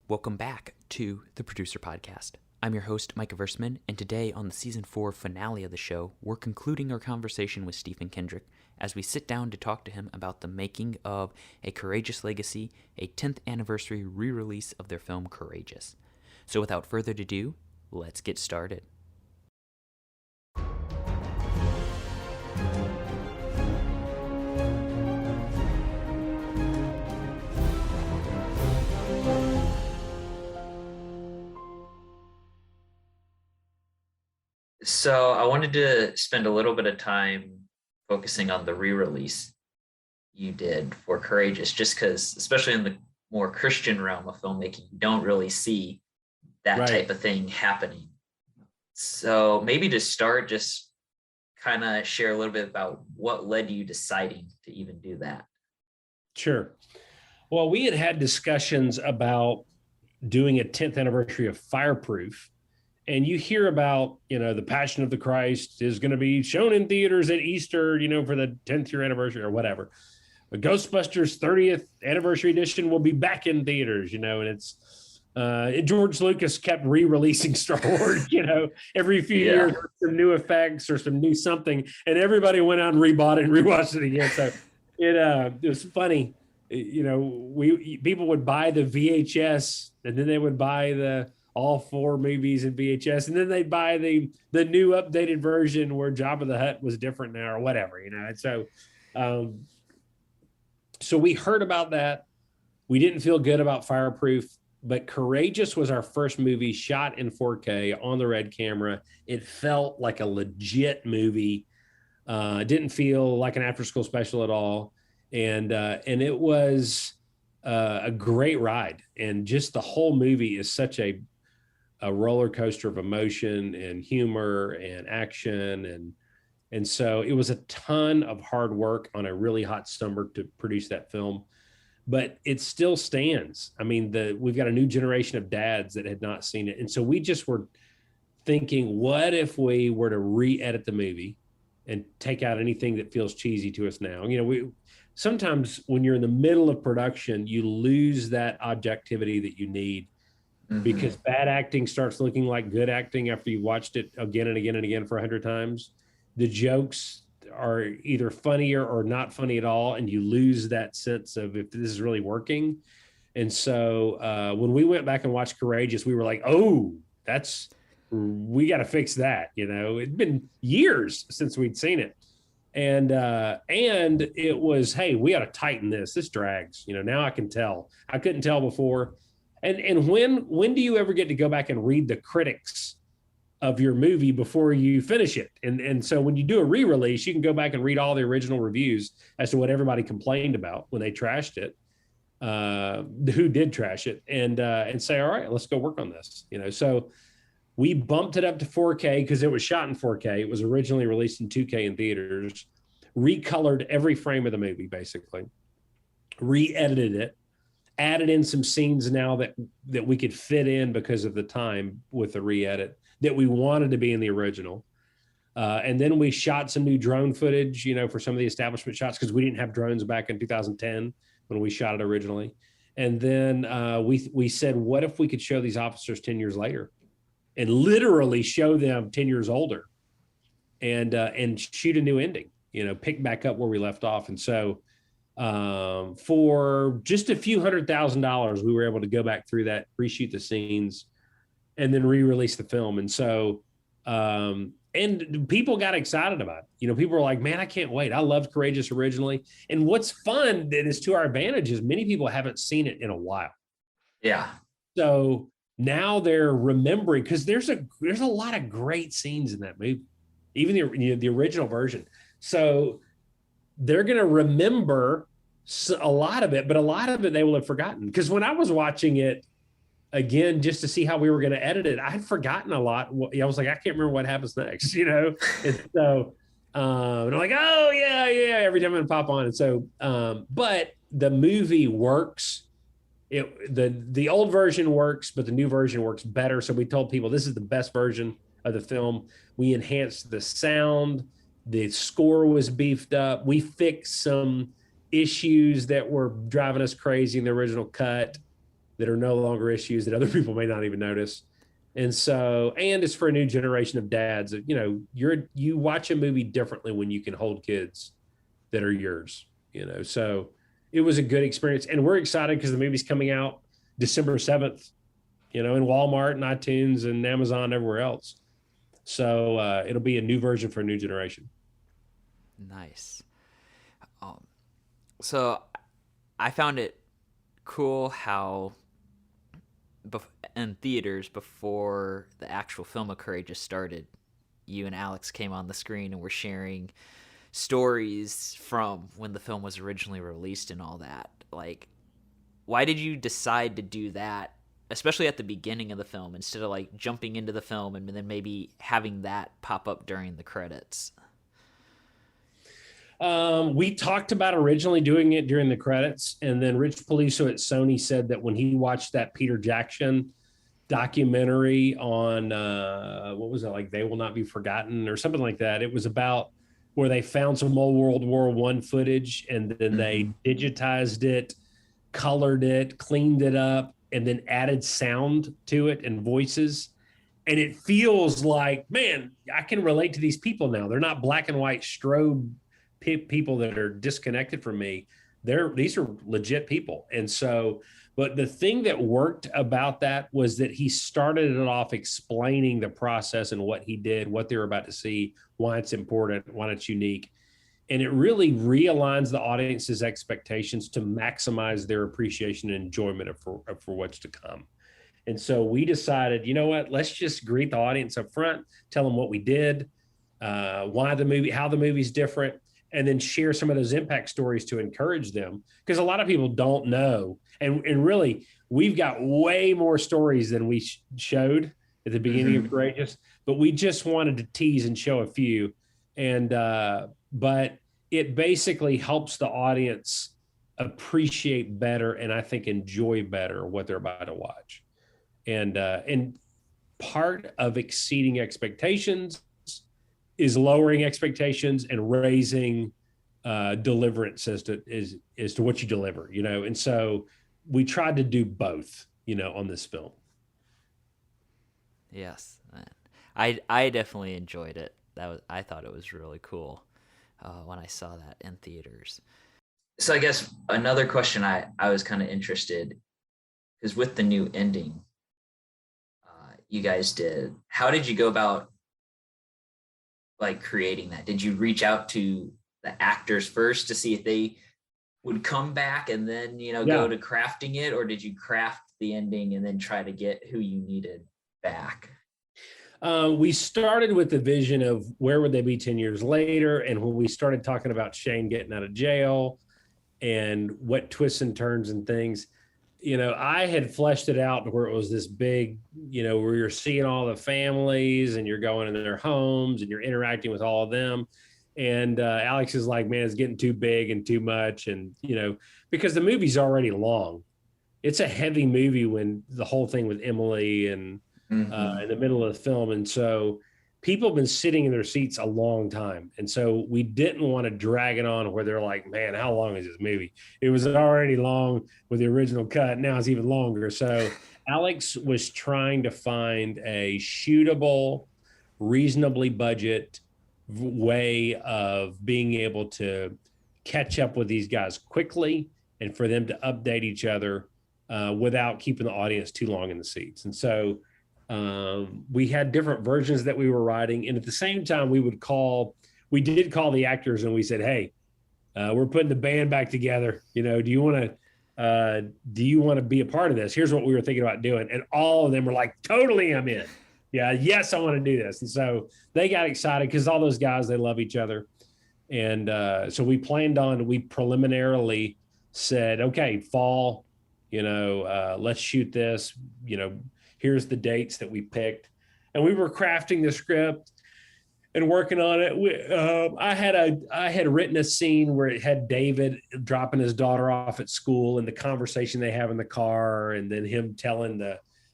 Welcome back to the Producer Podcast. I'm your host, Micah Versman, and today on the Season 4 finale of the show, we're concluding our conversation with Stephen Kendrick as we sit down to talk to him about the making of A Courageous Legacy, a 10th anniversary re-release of their film Courageous. So without further ado, let's get started. So I wanted to spend a little bit of time focusing on the re-release you did for Courageous, just because, especially in the more Christian realm of filmmaking, you don't really see that type of thing happening. So maybe to start, just kind of share a little bit about what led to you deciding to even do that. Sure. Well, we had discussions about doing a 10th anniversary of Fireproof. And you hear about, the Passion of the Christ is going to be shown in theaters at Easter, for the 10th year anniversary or whatever. The Ghostbusters 30th anniversary edition will be back in theaters, and it's George Lucas kept re-releasing Star Wars, every few years, or some new effects or some new something. And everybody went out and rebought it and rewatched it again. So it was funny. People would buy the VHS and then they would buy all 4 movies in VHS, and then they'd buy the new updated version where Jabba the Hutt was different now or whatever, And so we heard about that. We didn't feel good about Fireproof, but Courageous was our first movie shot in 4K on the Red camera. It felt like a legit movie. It didn't feel like an after-school special at all, and it was a great ride. And just the whole movie is such a roller coaster of emotion and humor and action. And so it was a ton of hard work on a really hot summer to produce that film, but it still stands. I mean, we've got a new generation of dads that had not seen it. And so we just were thinking, what if we were to re-edit the movie and take out anything that feels cheesy to us now? Sometimes when you're in the middle of production, you lose that objectivity that you need. Mm-hmm. Because bad acting starts looking like good acting after you watched it again and again and again for 100 times. The jokes are either funnier or not funny at all, and you lose that sense of if this is really working. And so when we went back and watched Courageous, we were like, oh, we got to fix that. It'd been years since we'd seen it. And it was, hey, we got to tighten this. This drags. Now I can tell. I couldn't tell before. And when do you ever get to go back and read the critics of your movie before you finish it? And so when you do a re-release, you can go back and read all the original reviews as to what everybody complained about when they trashed it, who did trash it, and say, all right, let's go work on this. So we bumped it up to 4K because it was shot in 4K. It was originally released in 2K in theaters, recolored every frame of the movie, basically, re-edited it, added in some scenes now that we could fit in because of the time with the re-edit that we wanted to be in the original. And then we shot some new drone footage, for some of the establishment shots, because we didn't have drones back in 2010 when we shot it originally. And then we said, what if we could show these officers 10 years later and literally show them 10 years older and shoot a new ending, pick back up where we left off. And so for just a few $100,000, we were able to go back through that, reshoot the scenes, and then re-release the film. And so, and people got excited about it. People were like, man, I can't wait. I loved Courageous originally. And what's fun that is to our advantage is many people haven't seen it in a while. Yeah. So now they're remembering, because there's a lot of great scenes in that movie, even the original version. So they're going to remember a lot of it, but a lot of it they will have forgotten. Because when I was watching it again, just to see how we were going to edit it, I had forgotten a lot. I was like, I can't remember what happens next, And so, and I'm like, oh yeah, every time I'm going to pop on. And so, but the movie works. The old version works, but the new version works better. So we told people this is the best version of the film. We enhanced the sound. The score was beefed up. We fixed some issues that were driving us crazy in the original cut. that are no longer issues that other people may not even notice. And so, and it's for a new generation of dads. You know, you watch a movie differently when you can hold kids that are yours, you know. So it was a good experience. And we're excited because the movie's coming out December 7th, you know, in Walmart and iTunes and Amazon, everywhere else. So it'll be a new version for a new generation. Nice. Um, so I found it cool how in theaters before the actual film of Courageous started, you and Alex came on the screen and were sharing stories from when the film was originally released and all that. Like, why did you decide to do that, especially at the beginning of the film, instead of like jumping into the film and then maybe having that pop up during the credits? We talked about originally doing it during the credits, and then Rich Poliso at Sony said that when he watched that Peter Jackson documentary on what was it, like They Will Not Be Forgotten or something like that, it was about where they found some old World War I footage and then they digitized it, colored it, cleaned it up, and then added sound to it and voices. And it feels like, man, I can relate to these people now. They're not black and white strobe people that are disconnected from me. These are legit people. And so, but the thing that worked about that was that he started it off explaining the process and what he did, what they were about to see, why it's important, why it's unique. And it really realigns the audience's expectations to maximize their appreciation and enjoyment for what's to come. And so we decided, you know what, let's just greet the audience up front, tell them what we did, why the movie, how the movie's different, and then share some of those impact stories to encourage them. Because a lot of people don't know. And really, we've got way more stories than we showed at the beginning of Courageous, but we just wanted to tease and show a few. And, but it basically helps the audience appreciate better and I think enjoy better what they're about to watch. And part of exceeding expectations is lowering expectations and raising deliverance as to what you deliver, you know. And so we tried to do both, you know, on this film. Yes, I definitely enjoyed it. I thought it was really cool when I saw that in theaters. So I guess another question I was kind of interested, because with the new ending you guys did, how did you go about like creating that? Did you reach out to the actors first to see if they would come back and then, you know, go to crafting it, or did you craft the ending and then try to get who you needed back? We started with the vision of where would they be 10 years later. And when we started talking about Shane getting out of jail and what twists and turns and things, you know, I had fleshed it out where it was this big, you know, where you're seeing all the families and you're going into their homes and you're interacting with all of them. And Alex is like, man, it's getting too big and too much. And, you know, because the movie's already long. It's a heavy movie when the whole thing with Emily and in the middle of the film. And so people have been sitting in their seats a long time. And so we didn't want to drag it on where they're like, man, how long is this movie? It was already long with the original cut. Now it's even longer. So Alex was trying to find a shootable, reasonably budget way of being able to catch up with these guys quickly and for them to update each other without keeping the audience too long in the seats. And so we had different versions that we were writing. And at the same time, we did call the actors and we said, hey, we're putting the band back together. You know, do you want to be a part of this? Here's what we were thinking about doing. And all of them were like, totally, I'm in. Yeah, yes, I want to do this. And so they got excited because all those guys, they love each other. And so we preliminarily said, okay, fall, you know, let's shoot this, you know, here's the dates that we picked. And we were crafting the script and working on it. I had written a scene where it had David dropping his daughter off at school and the conversation they have in the car, and then him telling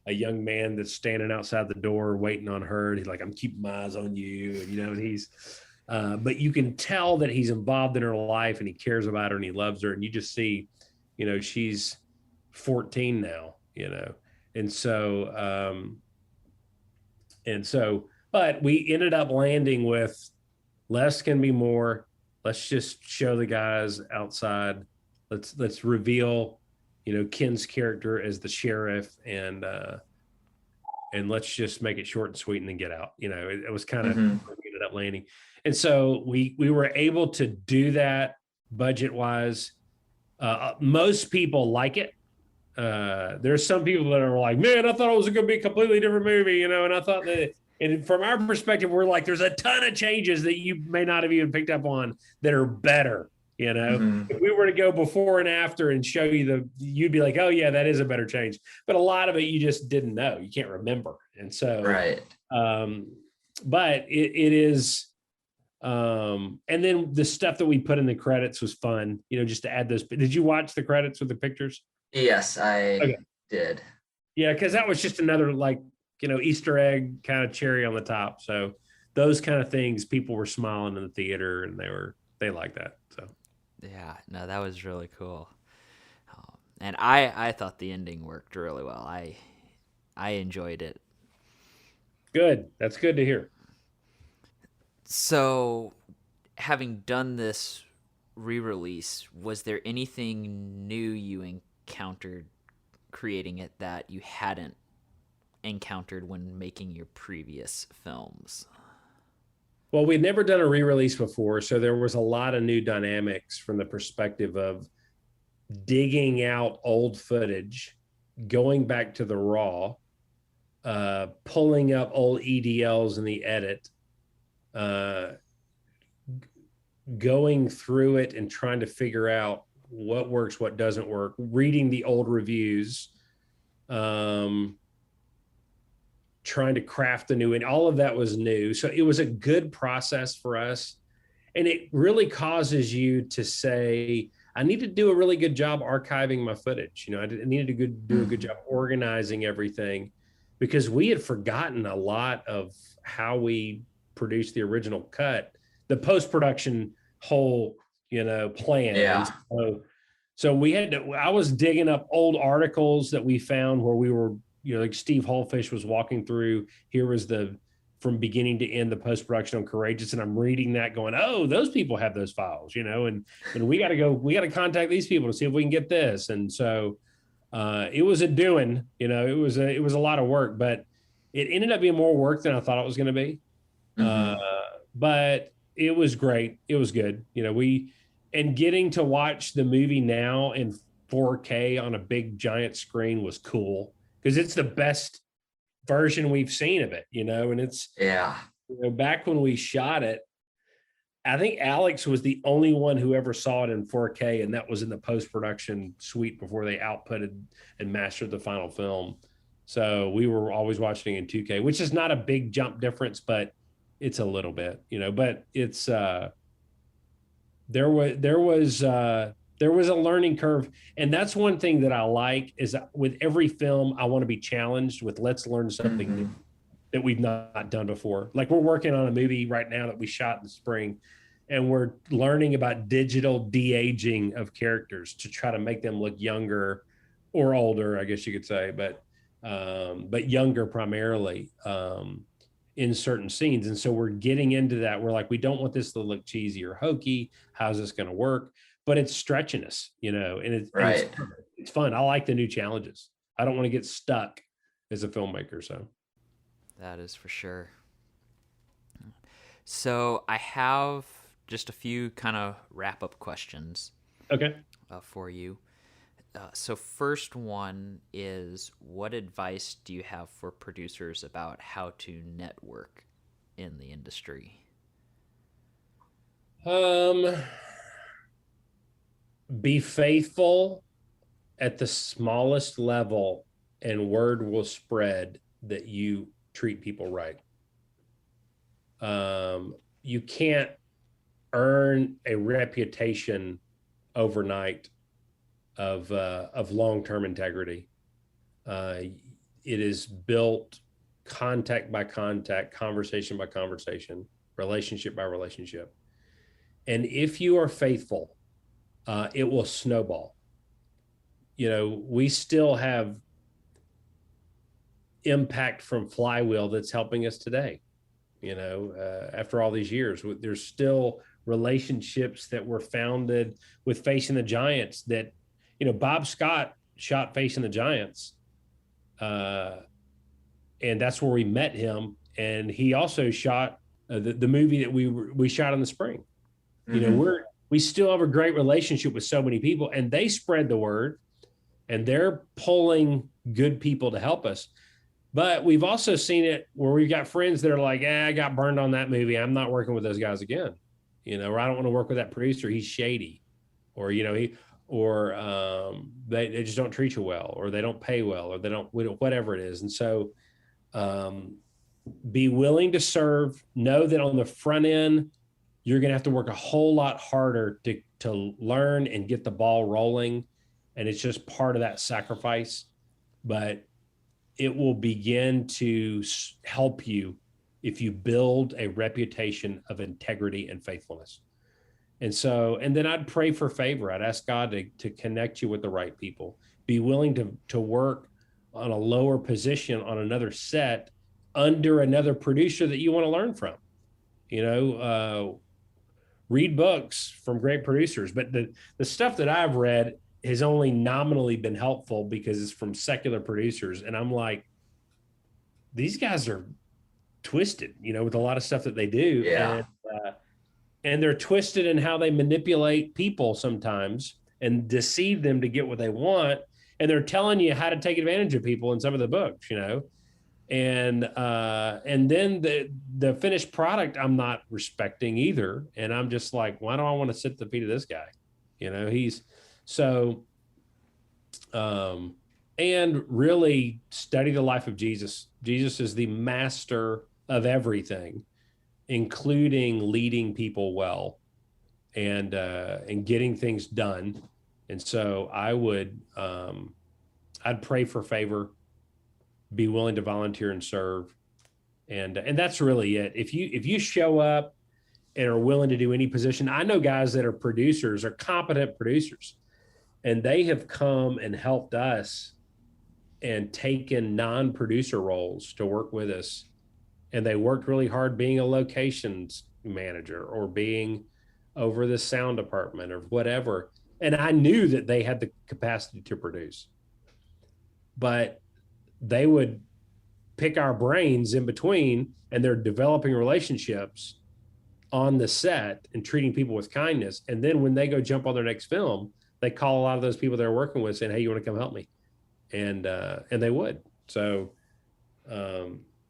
a young man that's standing outside the door waiting on her. And he's like, I'm keeping my eyes on you. And, you know, and he's, but you can tell that he's involved in her life and he cares about her and he loves her. And you just see, you know, she's 14 now. you know. And but we ended up landing with less can be more. Let's just show the guys outside. Let's reveal, Ken's character as the sheriff, and let's just make it short and sweet and then get out. It was kind of Mm-hmm. we ended up landing. And so we were able to do that budget wise. Most people like it. There's some people that are like, man, I thought it was going to be a completely different movie, and I thought that, and from our perspective, we're like, there's a ton of changes that you may not have even picked up on that are better. Mm-hmm. If we were to go before and after and show you you'd be like, oh yeah, that is a better change. But a lot of it you just didn't know, you can't remember. And so, Right. But it is, and then the stuff that we put in the credits was fun, just to add those. Did you watch the credits with the pictures? Yes, I did. Yeah, because that was just another Easter egg kind of cherry on the top. So those kind of things, people were smiling in the theater, and they liked that. So Yeah, no, that was really cool. And I thought the ending worked really well. I enjoyed it. good. That's good to hear. So, having done this re-release, was there anything new you encountered creating it that you hadn't encountered when making your previous films? Well, we'd never done a re-release before, so there was a lot of new dynamics from the perspective of digging out old footage, going back to the raw, pulling up old EDLs in the edit, going through it and trying to figure out what works, what doesn't work, reading the old reviews, trying to craft the new, and all of that was new. So it was a good process for us. And it really causes you to say, I need to do a really good job archiving my footage. I needed to do a good job organizing everything, because we had forgotten a lot of how we produced the original cut, the post-production whole, plan. Yeah. So we had to, I was digging up old articles that we found where we were, like Steve Holfish was walking through, here was from beginning to end, the post-production on Courageous. And I'm reading that going, oh, those people have those files, and we got to contact these people to see if we can get this. And so it was a doing, it was a lot of work, but it ended up being more work than I thought it was going to be. Mm-hmm. But it was great. It was good. And getting to watch the movie now in 4K on a big giant screen was cool, because it's the best version we've seen of it, and it's, back when we shot it, I think Alex was the only one who ever saw it in 4K, and that was in the post-production suite before they outputted and mastered the final film. So we were always watching it in 2K, which is not a big jump difference, but it's a little bit, but it's, there was a learning curve. And that's one thing that I like, is with every film, I want to be challenged with, let's learn something new that we've not done before. Like, we're working on a movie right now that we shot in the spring, and we're learning about digital de-aging of characters to try to make them look younger or older, I guess you could say, but younger primarily, in certain scenes. And so we're getting into that. We're like, we don't want this to look cheesy or hokey. How's this going to work? But it's stretching us, and it's fun. I like the new challenges. I don't want to get stuck as a filmmaker. So that is for sure. So I have just a few kind of wrap-up questions. Okay. For you. So first one is, what advice do you have for producers about how to network in the industry? Be faithful at the smallest level, and word will spread that you treat people right. You can't earn a reputation overnight of long-term integrity. It is built contact by contact, conversation by conversation, relationship by relationship. And if you are faithful, it will snowball. We still have impact from Flywheel that's helping us today. After all these years, there's still relationships that were founded with Facing the Giants that, Bob Scott shot Facing the Giants. And that's where we met him. And he also shot the movie that we shot in the spring. We still have a great relationship with so many people, and they spread the word, and they're pulling good people to help us. But we've also seen it where we've got friends that are like, I got burned on that movie. I'm not working with those guys again. Or I don't want to work with that producer. He's shady, or, they just don't treat you well, or they don't pay well, or they don't, whatever it is. And so be willing to serve, know that on the front end, you're going to have to work a whole lot harder to learn and get the ball rolling. And it's just part of that sacrifice, but it will begin to help you if you build a reputation of integrity and faithfulness. And then I'd pray for favor. I'd ask God to connect you with the right people. Be willing to work on a lower position on another set under another producer that you want to learn from. Read books from great producers. But the stuff that I've read has only nominally been helpful because it's from secular producers. And I'm like, these guys are twisted, with a lot of stuff that they do. Yeah. And they're twisted in how they manipulate people sometimes and deceive them to get what they want. And they're telling you how to take advantage of people in some of the books, and then the finished product I'm not respecting either. And I'm just like, why do I want to sit at the feet of this guy? He's so, and really study the life of Jesus. Jesus is the master of everything, including leading people well and getting things done. And so I'd pray for favor, be willing to volunteer and serve. And that's really it. If you show up and are willing to do any position, I know guys that are producers, are competent producers, and they have come and helped us and taken non-producer roles to work with us. And they worked really hard being a locations manager or being over the sound department or whatever. And I knew that they had the capacity to produce, but they would pick our brains in between, and they're developing relationships on the set and treating people with kindness. And then when they go jump on their next film, they call a lot of those people they're working with saying, hey, you want to come help me? And they would. So,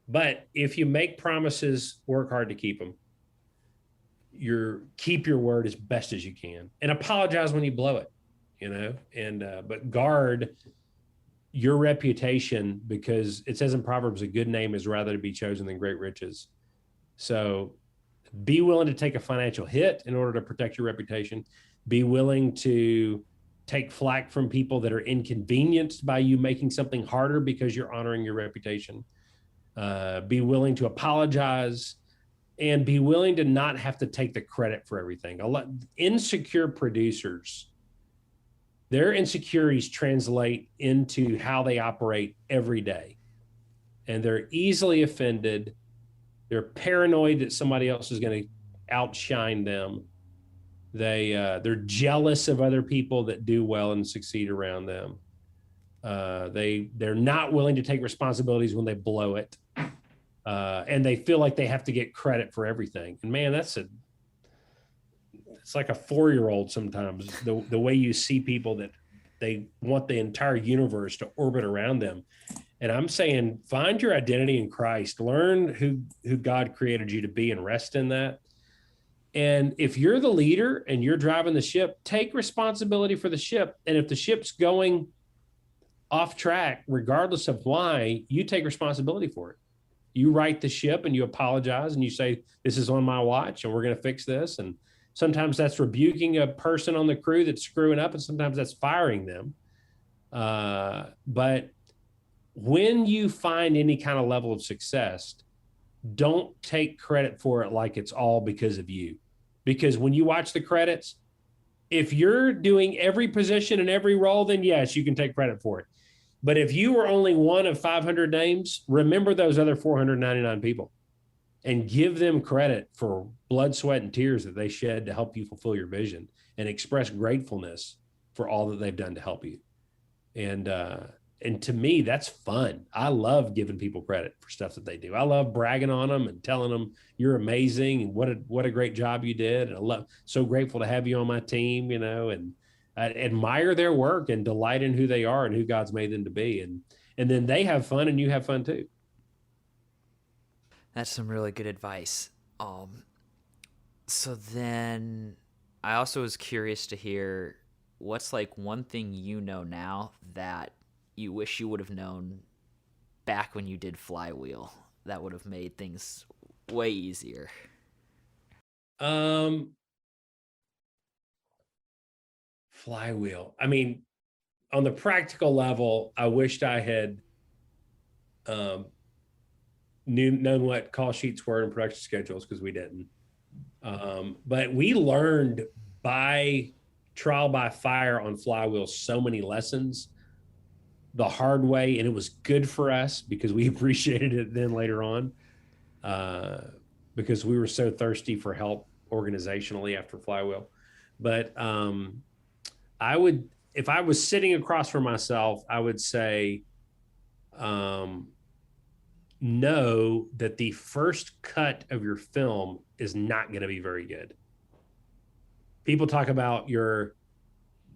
but if you make promises, work hard to keep them. Keep your word as best as you can, and apologize when you blow it, but guard your reputation, because it says in Proverbs, a good name is rather to be chosen than great riches. So be willing to take a financial hit in order to protect your reputation. Be willing to take flack from people that are inconvenienced by you making something harder because you're honoring your reputation. Be willing to apologize, and be willing to not have to take the credit for everything. A lot insecure producers, their insecurities translate into how they operate every day. And they're easily offended. They're paranoid that somebody else is going to outshine them. They're jealous of other people that do well and succeed around them. They're not willing to take responsibilities when they blow it. And they feel like they have to get credit for everything. And man, it's like a 4-year-old sometimes, the way you see people that they want the entire universe to orbit around them. And I'm saying, find your identity in Christ, learn who God created you to be, and rest in that. And if you're the leader and you're driving the ship, take responsibility for the ship. And if the ship's going off track, regardless of why, you take responsibility for it. You right the ship and you apologize and you say, this is on my watch and we're going to fix this. And sometimes that's rebuking a person on the crew that's screwing up, and sometimes that's firing them. But when you find any kind of level of success, don't take credit for it like it's all because of you. Because when you watch the credits, if you're doing every position and every role, then yes, you can take credit for it. But if you were only one of 500 names, remember those other 499 people and give them credit for blood, sweat, and tears that they shed to help you fulfill your vision, and express gratefulness for all that they've done to help you. And to me, that's fun. I love giving people credit for stuff that they do. I love bragging on them and telling them you're amazing and what a great job you did. And so grateful to have you on my team, and I admire their work and delight in who they are and who God's made them to be. And then they have fun and you have fun too. That's some really good advice. So then I also was curious to hear what's like one thing you know now that you wish you would have known back when you did Flywheel that would have made things way easier. Flywheel. I mean, on the practical level, I wished I had known what call sheets were and production schedules, because we didn't. But we learned by trial by fire on Flywheel so many lessons the hard way, and it was good for us because we appreciated it then later on, because we were so thirsty for help organizationally after Flywheel. But if I was sitting across from myself, I would say, know that the first cut of your film is not going to be very good. People talk about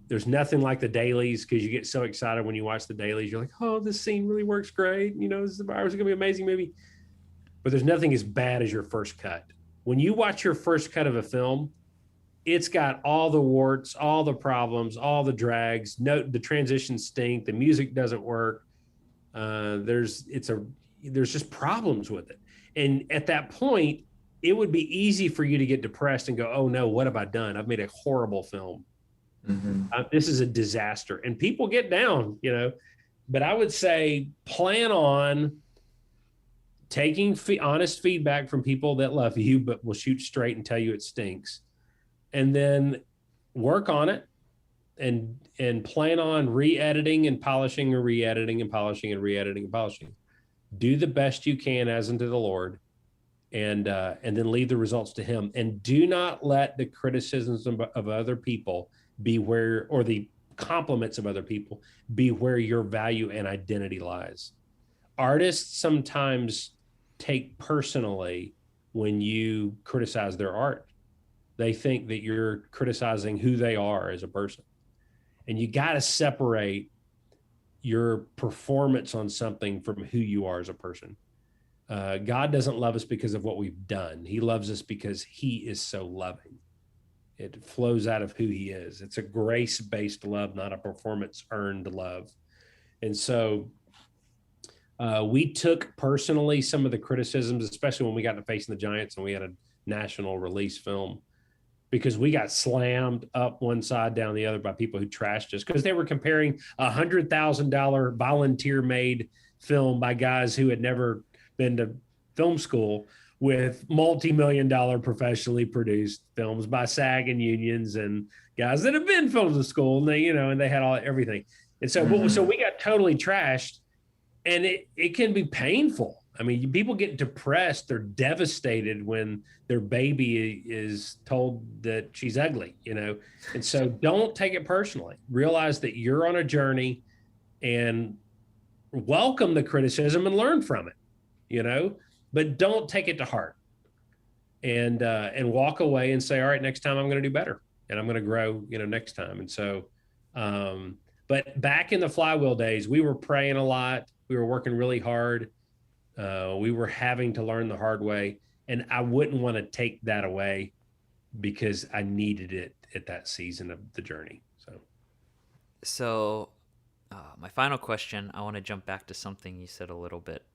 there's nothing like the dailies, because you get so excited when you watch the dailies. You're like, oh, this scene really works great. This is going to be an amazing movie. But there's nothing as bad as your first cut. When you watch your first cut of a film, it's got all the warts, all the problems, all the drags. The transitions stink. The music doesn't work. There's just problems with it. And at that point, it would be easy for you to get depressed and go, oh no, what have I done? I've made a horrible film. Mm-hmm. This is a disaster. And people get down, but I would say plan on taking honest feedback from people that love you, but will shoot straight and tell you it stinks. And then work on it and plan on re-editing and polishing, or re-editing and polishing and re-editing and polishing. Do the best you can as unto the Lord, and then leave the results to him. And do not let the criticisms of other people or the compliments of other people be where your value and identity lies. Artists sometimes take personally when you criticize their art. They think that you're criticizing who they are as a person. And you got to separate your performance on something from who you are as a person. God doesn't love us because of what we've done. He loves us because he is so loving. It flows out of who he is. It's a grace-based love, not a performance-earned love. And so we took personally some of the criticisms, especially when we got to Facing the Giants and we had a national release film, because we got slammed up one side, down the other by people who trashed us because they were comparing $100,000 volunteer-made film by guys who had never been to film school with multi-million-dollar professionally produced films by SAG and unions and guys that have been filmed in school, and they had everything. And so, so we got totally trashed, and it can be painful. I mean, people get depressed. They're devastated when their baby is told that she's ugly, And so don't take it personally. Realize that you're on a journey and welcome the criticism and learn from it, but don't take it to heart, and walk away and say, all right, next time I'm going to do better and I'm going to grow, next time. And so, but back in the Flywheel days, we were praying a lot. We were working really hard. We were having to learn the hard way, and I wouldn't want to take that away because I needed it at that season of the journey. So my final question, I want to jump back to something you said a little bit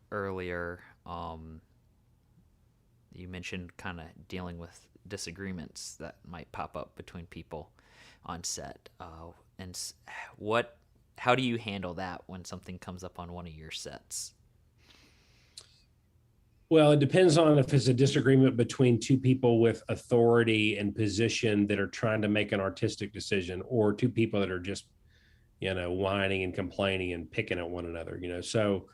earlier. You mentioned kind of dealing with disagreements that might pop up between people on set. And how do you handle that when something comes up on one of your sets? Well, it depends on if it's a disagreement between two people with authority and position that are trying to make an artistic decision, or two people that are just whining and complaining and picking at one another, So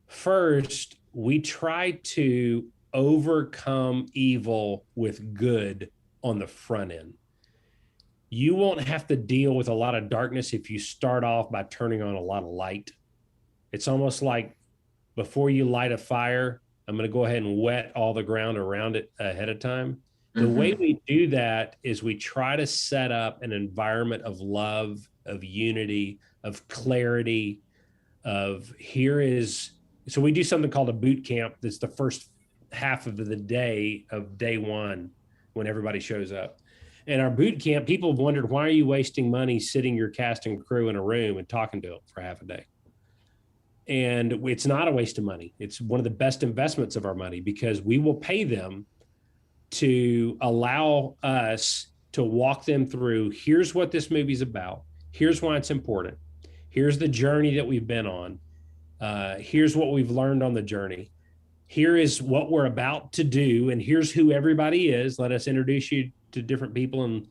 first, we try to overcome evil with good on the front end. You won't have to deal with a lot of darkness if you start off by turning on a lot of light. It's almost like before you light a fire, I'm going to go ahead and wet all the ground around it ahead of time. The way we do that is we try to set up an environment of love, of unity, of clarity, so we do something called a boot camp. That's the first half of the day of day one when everybody shows up. And our boot camp, people have wondered, why are you wasting money sitting your cast and crew in a room and talking to them for half a day? And it's not a waste of money. It's one of the best investments of our money, because we will pay them to allow us to walk them through, here's what this movie's about. Here's why it's important. Here's the journey that we've been on. Here's what we've learned on the journey. Here is what we're about to do. And here's who everybody is. Let us introduce you to different people. And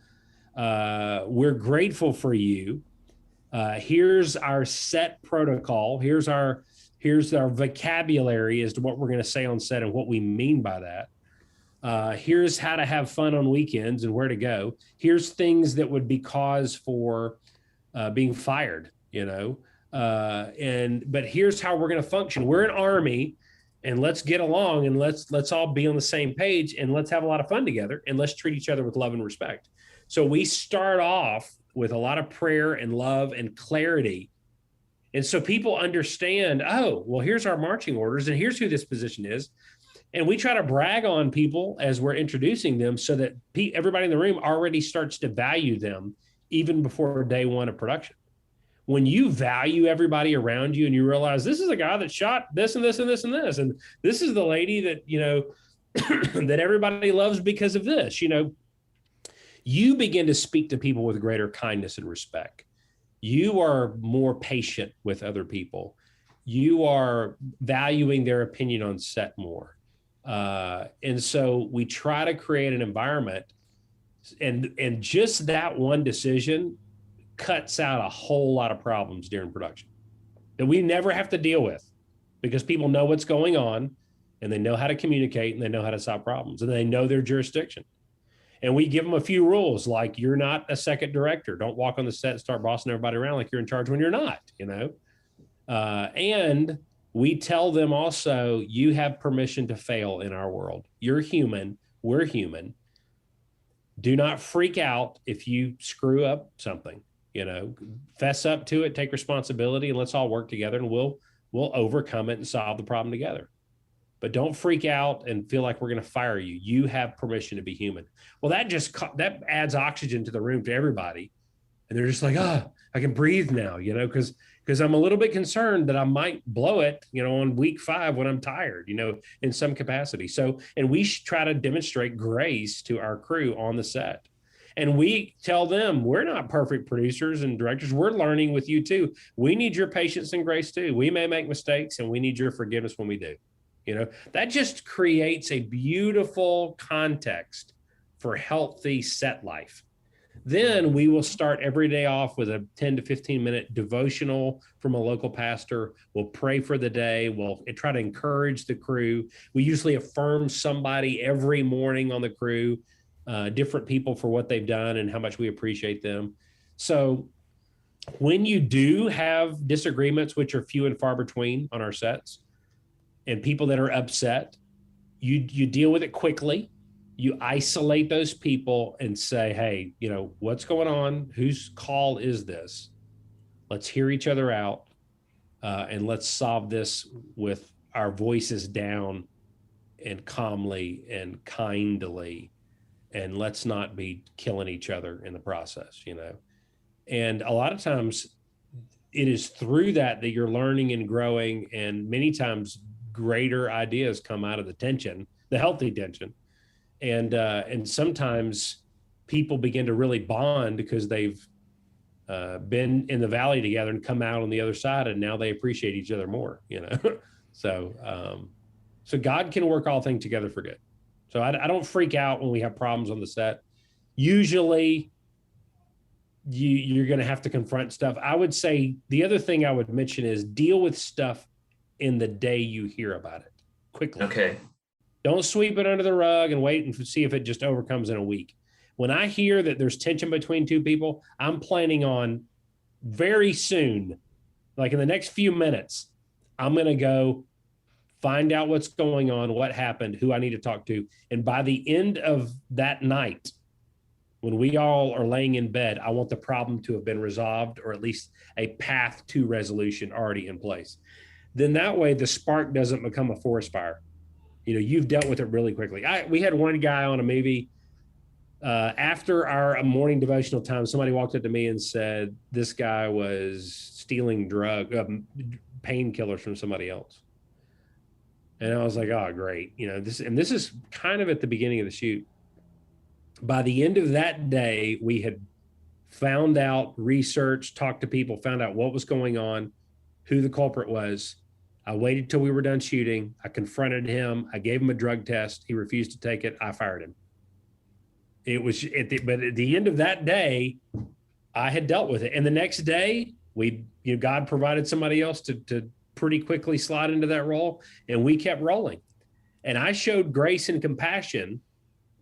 we're grateful for you. Here's our set protocol. Here's our vocabulary as to what we're going to say on set and what we mean by that. Here's how to have fun on weekends and where to go. Here's things that would be cause for being fired, but here's how we're going to function. We're an army, and let's get along, and let's all be on the same page, and let's have a lot of fun together, and let's treat each other with love and respect. So we start off with a lot of prayer and love and clarity. And so people understand, oh, well, here's our marching orders, and here's who this position is. And we try to brag on people as we're introducing them, so that everybody in the room already starts to value them even before day one of production. When you value everybody around you and you realize this is a guy that shot this and this and this and this, and this is the lady that, that everybody loves because of this, you begin to speak to people with greater kindness and respect. You are more patient with other people. You are valuing their opinion on set more. And so we try to create an environment, and just that one decision cuts out a whole lot of problems during production that we never have to deal with, because people know what's going on, and they know how to communicate, and they know how to solve problems, and they know their jurisdiction. And we give them a few rules, like you're not a second director. Don't walk on the set and start bossing everybody around like you're in charge when you're not, and we tell them also, you have permission to fail in our world. You're human. We're human. Do not freak out if you screw up something. Fess up to it, take responsibility, and let's all work together, and we'll overcome it and solve the problem together. But don't freak out and feel like we're going to fire you. You have permission to be human. Well, that adds oxygen to the room to everybody. And they're just like, I can breathe now, because I'm a little bit concerned that I might blow it, on week 5 when I'm tired, in some capacity. So, and we try to demonstrate grace to our crew on the set. And we tell them, we're not perfect producers and directors. We're learning with you too. We need your patience and grace too. We may make mistakes, and we need your forgiveness when we do. That just creates a beautiful context for healthy set life. Then we will start every day off with a 10 to 15 minute devotional from a local pastor. We'll pray for the day. We'll try to encourage the crew. We usually affirm somebody every morning on the crew, different people for what they've done and how much we appreciate them. So when you do have disagreements, which are few and far between on our sets, and people that are upset, you deal with it quickly. You isolate those people and say, hey, what's going on? Whose call is this? Let's hear each other out, and let's solve this with our voices down and calmly and kindly, and let's not be killing each other in the process, And a lot of times it is through that you're learning and growing, and many times greater ideas come out of the tension, the healthy tension. And sometimes people begin to really bond because they've been in the valley together and come out on the other side, and now they appreciate each other more, So God can work all things together for good. So I don't freak out when we have problems on the set. Usually you're going to have to confront stuff. I would say the other thing I would mention is deal with stuff in the day you hear about it quickly. Okay. Don't sweep it under the rug and wait and see if it just overcomes in a week. When I hear that there's tension between two people, I'm planning on very soon, like in the next few minutes, I'm going to go find out what's going on, what happened, who I need to talk to. And by the end of that night, when we all are laying in bed, I want the problem to have been resolved, or at least a path to resolution already in place. Then that way the spark doesn't become a forest fire. You've dealt with it really quickly. We had one guy on a movie after our morning devotional time. Somebody walked up to me and said this guy was stealing painkillers from somebody else. And I was like, oh, great. This is kind of at the beginning of the shoot. By the end of that day, we had found out, researched, talked to people, found out what was going on, who the culprit was. I waited till we were done shooting. I confronted him. I gave him a drug test. He refused to take it. I fired him. But at the end of that day, I had dealt with it. And the next day, God provided somebody else to pretty quickly slide into that role, and we kept rolling. And I showed grace and compassion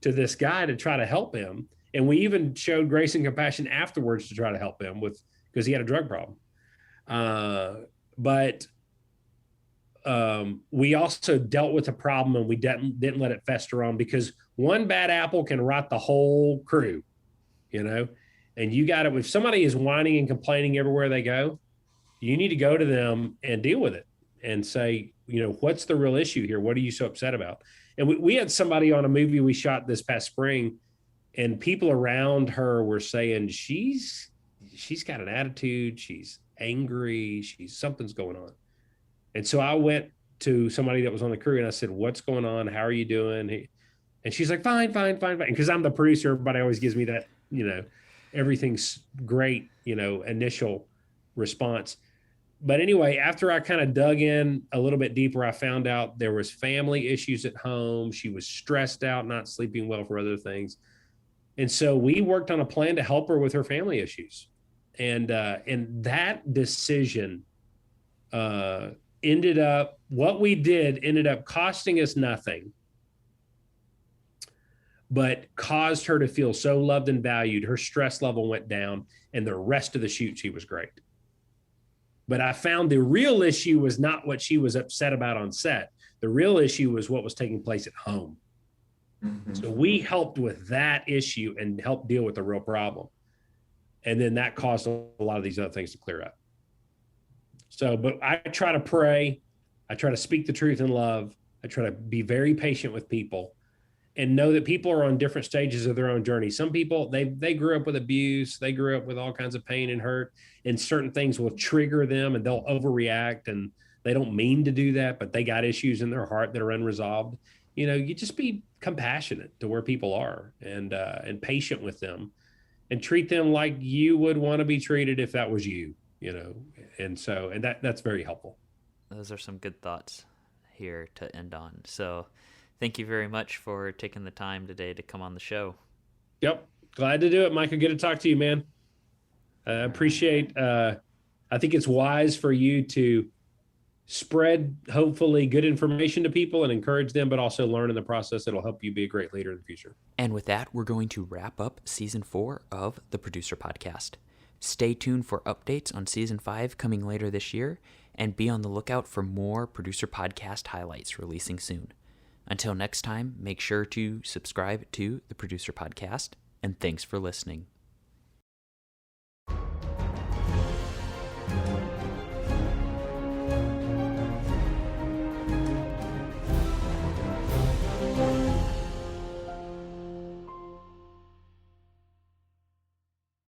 to this guy to try to help him. And we even showed grace and compassion afterwards to try to help him because he had a drug problem. But we also dealt with the problem, and we didn't let it fester on, because one bad apple can rot the whole crew, and if somebody is whining and complaining everywhere they go, you need to go to them and deal with it and say, what's the real issue here? What are you so upset about? And we had somebody on a movie we shot this past spring, and people around her were saying, she's got an attitude. She's angry. Something's going on. And so I went to somebody that was on the crew and I said, what's going on? How are you doing? And she's like, fine. Because I'm the producer, everybody always gives me that, everything's great, initial response. But anyway, after I kind of dug in a little bit deeper, I found out there was family issues at home. She was stressed out, not sleeping well for other things. And so we worked on a plan to help her with her family issues. And that decision ended up costing us nothing, but caused her to feel so loved and valued. Her stress level went down, and the rest of the shoot, she was great. But I found the real issue was not what she was upset about on set. The real issue was what was taking place at home. Mm-hmm. So we helped with that issue and helped deal with the real problem. And then that caused a lot of these other things to clear up. So, but I try to pray. I try to speak the truth in love. I try to be very patient with people and know that people are on different stages of their own journey. Some people, they grew up with abuse. They grew up with all kinds of pain and hurt, and certain things will trigger them and they'll overreact, and they don't mean to do that, but they got issues in their heart that are unresolved. You just be compassionate to where people are and patient with them and treat them like you would want to be treated if that was you, and that's very helpful. Those are some good thoughts here to end on. So thank you very much for taking the time today to come on the show. Yep. Glad to do it, Michael. Good to talk to you, man. I appreciate, I think it's wise for you to spread, hopefully, good information to people and encourage them, but also learn in the process. It'll help you be a great leader in the future. And with that, we're going to wrap up Season 4 of the Producer Podcast. Stay tuned for updates on Season 5 coming later this year, and be on the lookout for more Producer Podcast highlights releasing soon. Until next time, make sure to subscribe to the Producer Podcast, and thanks for listening.